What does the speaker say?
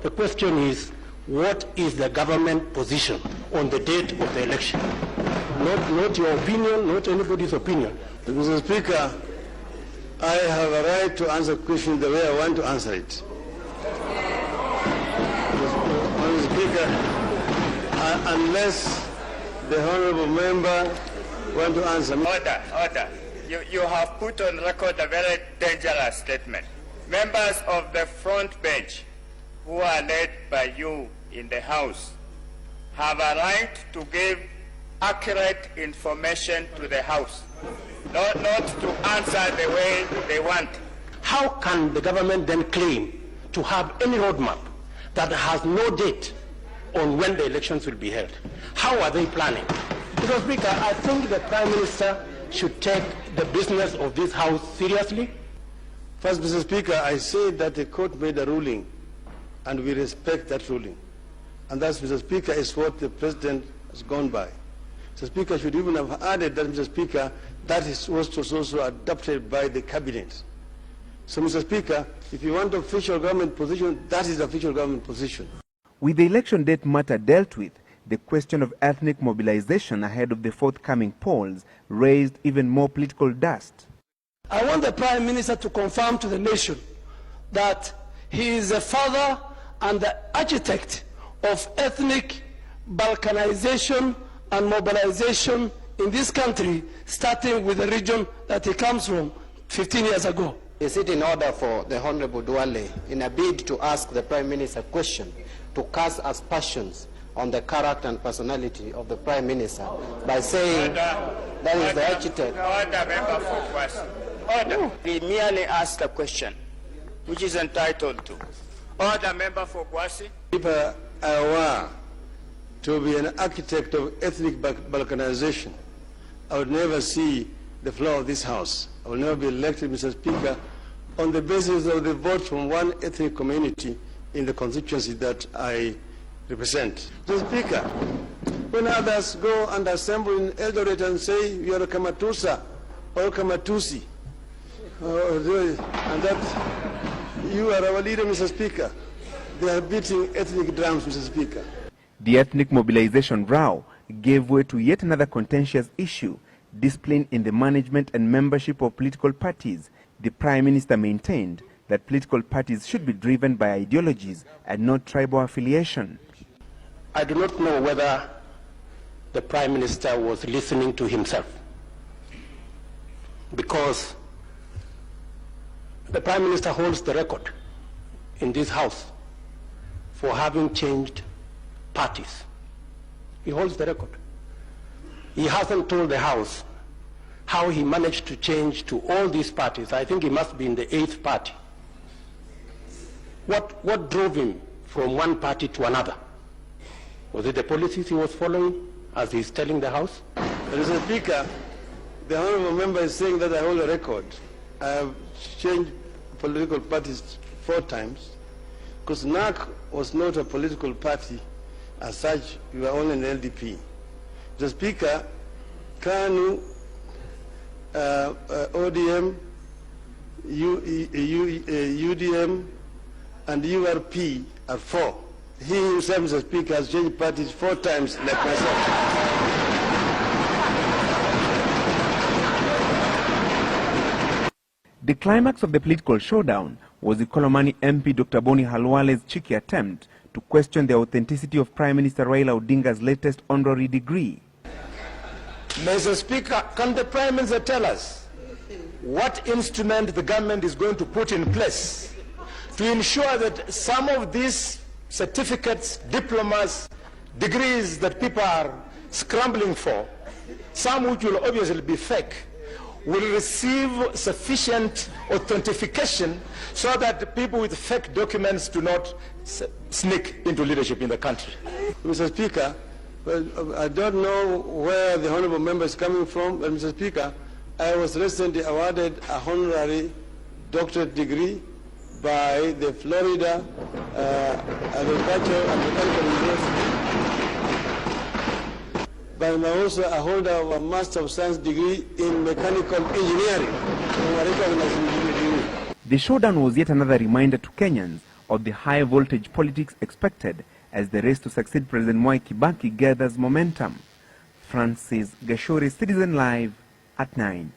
The question is, what is the government position on the date of the election? Not your opinion, not anybody's opinion. Mr. Speaker, I have a right to answer questions the way I want to answer it. Mr. Speaker, unless the honourable member want to answer. Order. You have put on record a very dangerous statement. Members of the front bench who are led by you in the House have a right to give accurate information to the House, not to answer the way they want. How can the government then claim to have any roadmap that has no date on when the elections will be held? How are they planning? Mr. Speaker, I think the Prime Minister should take the business of this House seriously. First, Mr. Speaker, I say that the court made a ruling, and we respect that ruling. And that, Mr. Speaker, is what the President has gone by. Mr. Speaker should even have added that, Mr. Speaker, that was also adopted by the Cabinet. So, Mr. Speaker, if you want official government position, that is official government position. With the election date matter dealt with, the question of ethnic mobilization ahead of the forthcoming polls raised even more political dust. I want the Prime Minister to confirm to the nation that he is the father and the architect of ethnic balkanization and mobilization in this country, starting with the region that he comes from 15 years ago. Is it in order for the Honorable Duale, in a bid to ask the Prime Minister a question, to cast aspersions on the character and personality of the Prime Minister by saying that is the architect? Order, member for question. Order. He merely asked a question, which is entitled to. Order, member for Kwasi. If I were to be an architect of ethnic balkanization, I would never see the floor of this House. I will never be elected, Mr. Speaker, on the basis of the vote from one ethnic community in the constituency that I represent. Mr. Speaker, when others go and assemble in Eldoret and say you are a Kamatusa or Kamatusi, and that you are our leader, Mr. Speaker, they are beating ethnic drums, Mr. Speaker. The ethnic mobilization row gave way to yet another contentious issue, discipline in the management and membership of political parties. The Prime Minister maintained that political parties should be driven by ideologies and not tribal affiliation. I do not know whether the Prime Minister was listening to himself, because the Prime Minister holds the record in this House for having changed parties. He holds the record. He hasn't told the House how he managed to change to all these parties. I think he must be in the 8th party. What drove him from one party to another? Was it the policies he was following, as he's telling the House? Mr. Speaker, the honourable member is saying that I hold a record. I have changed political parties 4 times, because NAC was not a political party as such. We were only an LDP. Mr. Speaker, KANU, ODM, UDM, and URP are 4. He himself, Mr. Speaker, has changed parties 4 times, like myself. The climax of the political showdown was the Kolomani MP Dr. Boni Halwale's cheeky attempt to question the authenticity of Prime Minister Raila Odinga's latest honorary degree. Mr. Speaker, can the Prime Minister tell us what instrument the government is going to put in place to ensure that some of these certificates, diplomas, degrees that people are scrambling for, some which will obviously be fake, will receive sufficient authentication so that people with fake documents do not sneak into leadership in the country? Mr. Speaker, I don't know where the honourable member is coming from, but Mr. Speaker, I was recently awarded a honorary doctorate degree by the Florida Agricultural and Mechanical University. But I'm also a holder of a Master of Science degree in Mechanical Engineering. The showdown was yet another reminder to Kenyans of the high voltage politics expected as the race to succeed President Mwai Kibaki gathers momentum. Francis Gashuri, Citizen Live at 9.